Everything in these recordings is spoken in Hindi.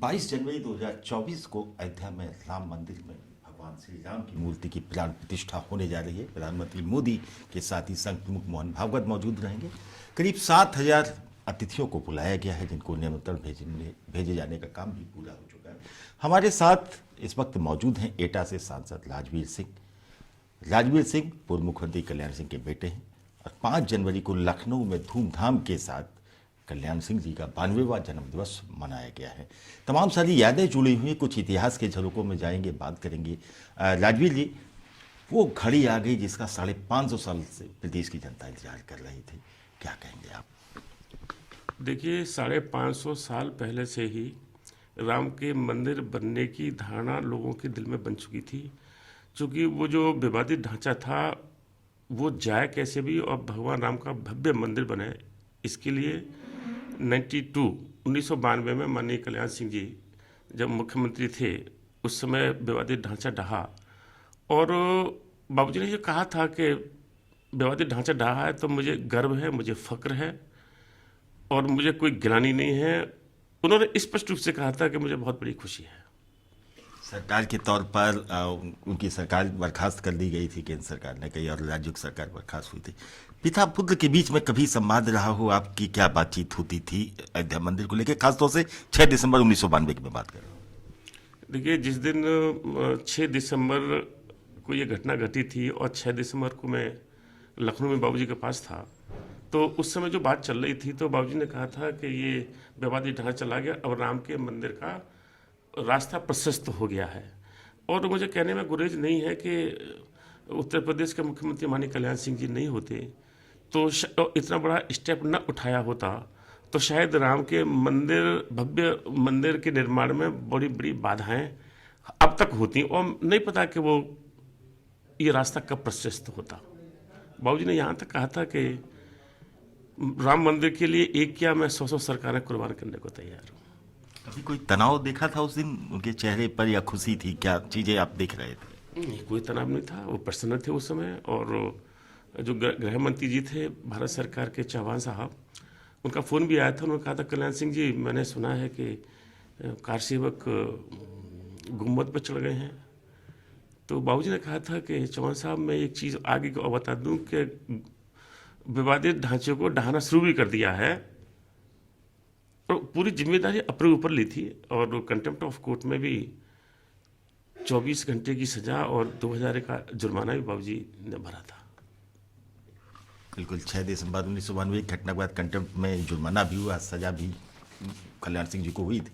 22 जनवरी 2024 को अयोध्या में राम मंदिर में भगवान श्री राम की मूर्ति की प्राण प्रतिष्ठा होने जा रही है। प्रधानमंत्री मोदी के साथ ही संघ प्रमुख मोहन भागवत मौजूद रहेंगे। करीब 7,000 अतिथियों को बुलाया गया है, जिनको निमंत्रण भेजे जाने का काम भी पूरा हो चुका है। हमारे साथ इस वक्त मौजूद हैं एटा से सांसद राजवीर सिंह। राजवीर सिंह पूर्व मुख्यमंत्री कल्याण सिंह के बेटे हैं और 5 जनवरी को लखनऊ में धूमधाम के साथ कल्याण सिंह जी का 92वां जन्मदिवस मनाया गया है। तमाम सारी यादें जुड़ी हुई, कुछ इतिहास के झलकों में जाएंगे, बात करेंगे। राजवीर जी, वो घड़ी आ गई जिसका 550 साल से प्रदेश की जनता इंतजार कर रही थी, क्या कहेंगे आप? देखिए, 550 साल पहले से ही राम के मंदिर बनने की धारणा लोगों के दिल में बन चुकी थी, क्योंकि वो जो विवादित ढांचा था वो जाए कैसे भी और भगवान राम का भव्य मंदिर बने, इसके लिए 1992 में माननीय कल्याण सिंह जी जब मुख्यमंत्री थे उस समय विवादित ढांचा ढहा और बाबूजी ने ये कहा था कि विवादित ढांचा ढहा है तो मुझे गर्व है, मुझे फक्र है और मुझे कोई गिलानी नहीं है। उन्होंने स्पष्ट रूप से कहा था कि मुझे बहुत बड़ी खुशी है। सरकार के तौर पर उनकी सरकार बर्खास्त कर दी गई थी, केंद्र सरकार ने कही, और राज्य की सरकार बर्खास्त हुई थी। पिता पुत्र के बीच में कभी संवाद रहा हो? आपकी क्या बातचीत होती थी अयोध्या मंदिर को लेकर, खासतौर से 6 दिसंबर 1992 की मैं बात कर रहा हूँ? देखिए, जिस दिन 6 दिसंबर को ये घटना घटी थी और 6 दिसंबर को मैं लखनऊ में बाबूजी के पास था, तो उस समय जो बात चल रही थी तो बाबूजी ने कहा था कि ये विवादित ढांचा चला गया, अब राम के मंदिर का रास्ता प्रशस्त हो गया है। और मुझे कहने में गुरेज नहीं है कि उत्तर प्रदेश के मुख्यमंत्री माननीय कल्याण सिंह जी नहीं होते तो इतना बड़ा स्टेप न उठाया होता तो शायद राम के मंदिर, भव्य मंदिर के निर्माण में बड़ी बड़ी बाधाएं अब तक होती और नहीं पता कि वो ये रास्ता कब प्रशस्त होता। बाबूजी ने यहाँ तक कहा था कि राम मंदिर के लिए एक क्या मैं 100 सरकारें कुर्बान करने को तैयार हूँ। कभी कोई तनाव देखा था उस दिन उनके चेहरे पर, या खुशी थी? क्या चीज़ें आप देख रहे थे? नहीं, कोई तनाव नहीं था, वो प्रसन्न थे उस समय। और जो गृह मंत्री जी थे भारत सरकार के, चौहान साहब, उनका फ़ोन भी आया था। उन्होंने कहा था, कल्याण सिंह जी, मैंने सुना है कि कार सेवक गुम्बद पर चढ़ गए हैं। तो बाबूजी ने कहा था कि चौहान साहब, मैं एक चीज़ आगे को बता दूं कि विवादित ढांचे को ढहाना शुरू भी कर दिया है और पूरी जिम्मेदारी अपने ऊपर ली थी और कंटेम्प्ट ऑफ कोर्ट में भी 24 घंटे की सजा और 2000 का जुर्माना भी बाबूजी ने भरा था। बिल्कुल, 6 दिसंबर 1992 की घटना के बाद कंटेम्प्ट में जुर्माना भी हुआ, सजा भी कल्याण सिंह जी को हुई थी।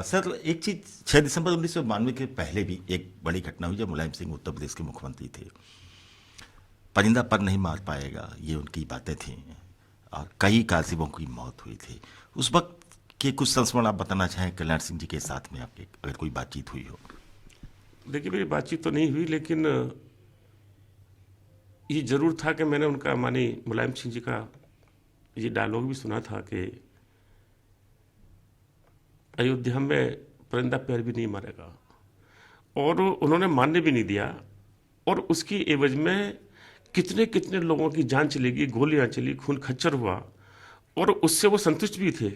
सर, एक चीज़, 6 दिसंबर 1992 के पहले भी एक बड़ी घटना हुई जब मुलायम सिंह उत्तर प्रदेश के मुख्यमंत्री थे। परिंदा पर नहीं मार पाएगा, ये उनकी बातें थीं और कई कासिबों की मौत हुई थी। उस वक्त के कुछ संस्मरण आप बताना चाहें कल्याण सिंह जी के साथ में आपके, अगर कोई बातचीत हुई हो? देखिए, मेरी बातचीत तो नहीं हुई, लेकिन ये जरूर था कि मैंने उनका, माननीय मुलायम सिंह जी का ये डायलॉग भी सुना था कि अयोध्या में परिंदा पैर भी नहीं मारेगा, और उन्होंने मानने भी नहीं दिया। और उसकी एवज में कितने कितने लोगों की जान चली गई, गोलियां चली, खून खच्चर हुआ, और उससे वो संतुष्ट भी थे।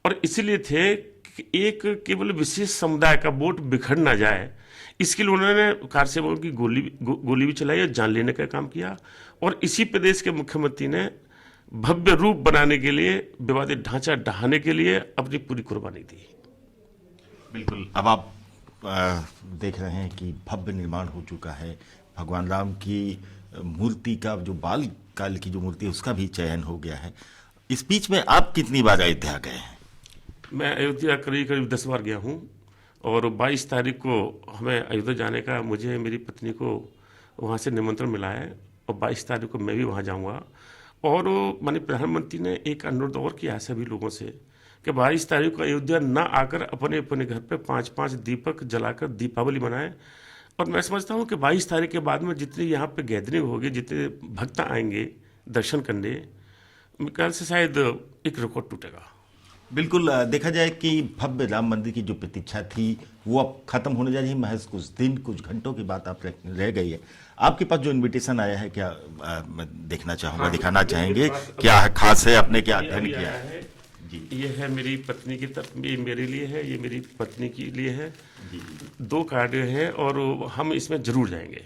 और इसीलिए थे कि एक केवल विशेष समुदाय का वोट बिखर ना जाए, इसके लिए उन्होंने कारसेवकों की गोली भी चलाई और जान लेने का काम किया। और इसी प्रदेश के मुख्यमंत्री ने भव्य रूप बनाने के लिए, विवादित ढांचा ढहाने के लिए अपनी पूरी कुर्बानी दी। बिल्कुल, अब आप देख रहे हैं कि भव्य निर्माण हो चुका है। भगवान राम की मूर्ति का, जो बाल काल की जो मूर्ति है, उसका भी चयन हो गया है। इस बीच में आप कितनी बार अयोध्या गए हैं? मैं अयोध्या करीब 10 बार गया हूँ और 22 तारीख को हमें अयोध्या जाने का, मुझे, मेरी पत्नी को वहाँ से निमंत्रण मिला है और 22 तारीख को मैं भी वहाँ जाऊँगा। और माननीय प्रधानमंत्री ने एक अनुरोध और किया है सभी लोगों से कि 22 तारीख को अयोध्या ना आकर अपने अपने घर पे 5-5 दीपक जलाकर दीपावली मनाएं। और मैं समझता हूँ कि 22 तारीख के बाद में जितनी यहाँ पे गैदरिंग होगी, जितने भक्त आएंगे दर्शन करने, मेरे ख्याल से शायद एक रिकॉर्ड टूटेगा। बिल्कुल, देखा जाए कि भव्य राम मंदिर की जो प्रतीक्षा थी वो अब खत्म होने जा रही है। महज कुछ दिन, कुछ घंटों की बात आप रह गई है। आपके पास जो इनविटेशन आया है, क्या मैं देखना चाहूँगा, दिखाना चाहेंगे? क्या खास है, आपने क्या अध्ययन किया है? जी ये है मेरी पत्नी की तरफ, ये मेरे लिए है, ये मेरी पत्नी के लिए है। जी 2 कार्ड हैं और हम इसमें जरूर जाएंगे।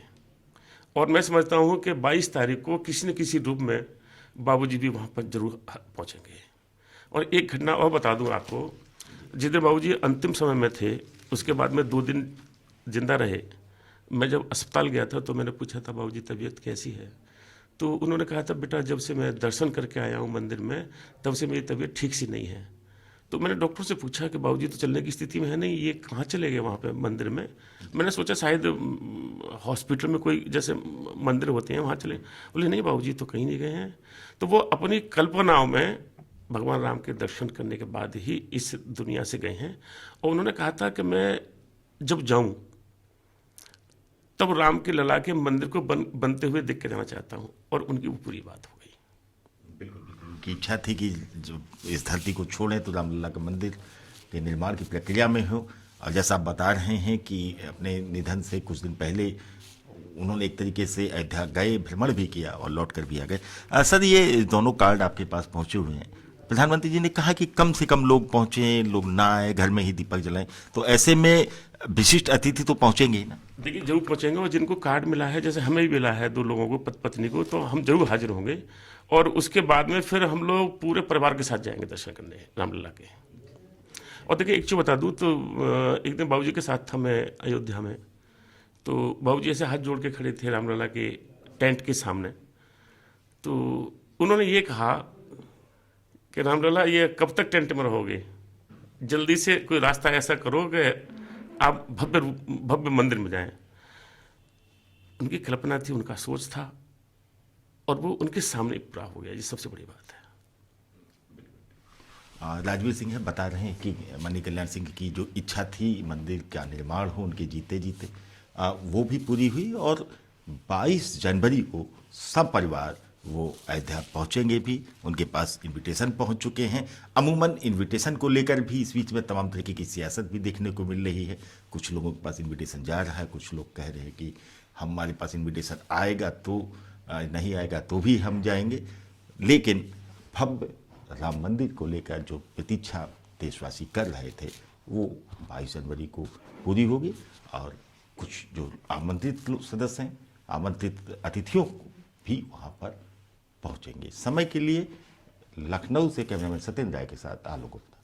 और मैं समझता हूँ कि 22 तारीख को किसी न किसी रूप में बाबूजी भी वहाँ पर जरूर पहुँचेंगे। और एक घटना और बता दूँ आपको, जिस दिन बाबूजी अंतिम समय में थे, उसके बाद में 2 दिन जिंदा रहे। मैं जब अस्पताल गया था तो मैंने पूछा था, बाबूजी तबीयत कैसी है? तो उन्होंने कहा था, बेटा जब से मैं दर्शन करके आया हूँ मंदिर में, तब से मेरी तबीयत ठीक सी नहीं है। तो मैंने डॉक्टर से पूछा कि बाबूजी तो चलने की स्थिति में है नहीं, ये कहाँ चले गए वहाँ पे मंदिर में? मैंने सोचा शायद हॉस्पिटल में कोई जैसे मंदिर होते हैं वहाँ चले। बोले नहीं बाबूजी तो कहीं नहीं गए हैं। तो वो अपनी कल्पनाओं में भगवान राम के दर्शन करने के बाद ही इस दुनिया से गए हैं। और उन्होंने कहा था कि मैं जब जाऊं तब राम के लला के मंदिर को बनते हुए देख के जाना चाहता हूं। और उनकी वो पूरी बात हो गई। बिल्कुल बिल्कुल उनकी इच्छा थी कि जो इस धरती को छोड़ें तो रामलला के मंदिर के निर्माण की प्रक्रिया में हो। और जैसा आप बता रहे हैं कि अपने निधन से कुछ दिन पहले उन्होंने एक तरीके से अयोध्या गए, भ्रमण भी किया और लौट कर भी आ गए। सर, ये दोनों कार्ड आपके पास पहुंचे हुए हैं। प्रधानमंत्री जी ने कहा कि कम से कम लोग पहुंचे, लोग ना आए, घर में ही दीपक जलाएं, तो ऐसे में विशिष्ट अतिथि तो पहुंचेंगे ही ना। देखिए जरूर पहुंचेंगे। और जिनको कार्ड मिला है, जैसे हमें भी मिला है 2 लोगों को, पत्नी को, तो हम जरूर हाजिर होंगे। और उसके बाद में फिर हम लोग पूरे परिवार के साथ जाएंगे दर्शन करने रामलला के। और देखिए एक चीज़ बता दूं तो एक दिन बाबूजी के साथ था मैं अयोध्या में। तो बाबूजी ऐसे हाथ जोड़ के खड़े थे रामलला के टेंट के सामने। तो उन्होंने ये कहा कि रामलला ये कब तक टेंट में रहोगे? जल्दी से कोई रास्ता ऐसा करो कि आप भव्य भव्य मंदिर में जाएं। उनकी कल्पना थी, उनका सोच था, और वो उनके सामने पूरा हो गया। ये सबसे बड़ी बात है। राजवीर सिंह है बता रहे हैं कि मनी कल्याण सिंह की जो इच्छा थी मंदिर का निर्माण हो उनके जीते जीते, वो भी पूरी हुई। और 22 जनवरी को सब परिवार वो अयोध्या पहुंचेंगे भी। उनके पास इनविटेशन पहुंच चुके हैं। अमूमन इनविटेशन को लेकर भी इस बीच में तमाम तरीके की सियासत भी देखने को मिल रही है। कुछ लोगों के पास इनविटेशन जा रहा है, कुछ लोग कह रहे हैं कि हमारे पास इनविटेशन आएगा तो नहीं आएगा तो भी हम जाएंगे। लेकिन भव्य राम मंदिर को लेकर जो प्रतीक्षा देशवासी कर रहे थे वो 22 जनवरी को पूरी होगी। और कुछ जो आमंत्रित सदस्य हैं, आमंत्रित अतिथियों को भी वहाँ पर पहुँचेंगे। समय के लिए लखनऊ से कैमरामैन सत्येंद्र राय के साथ आलोक गुप्ता।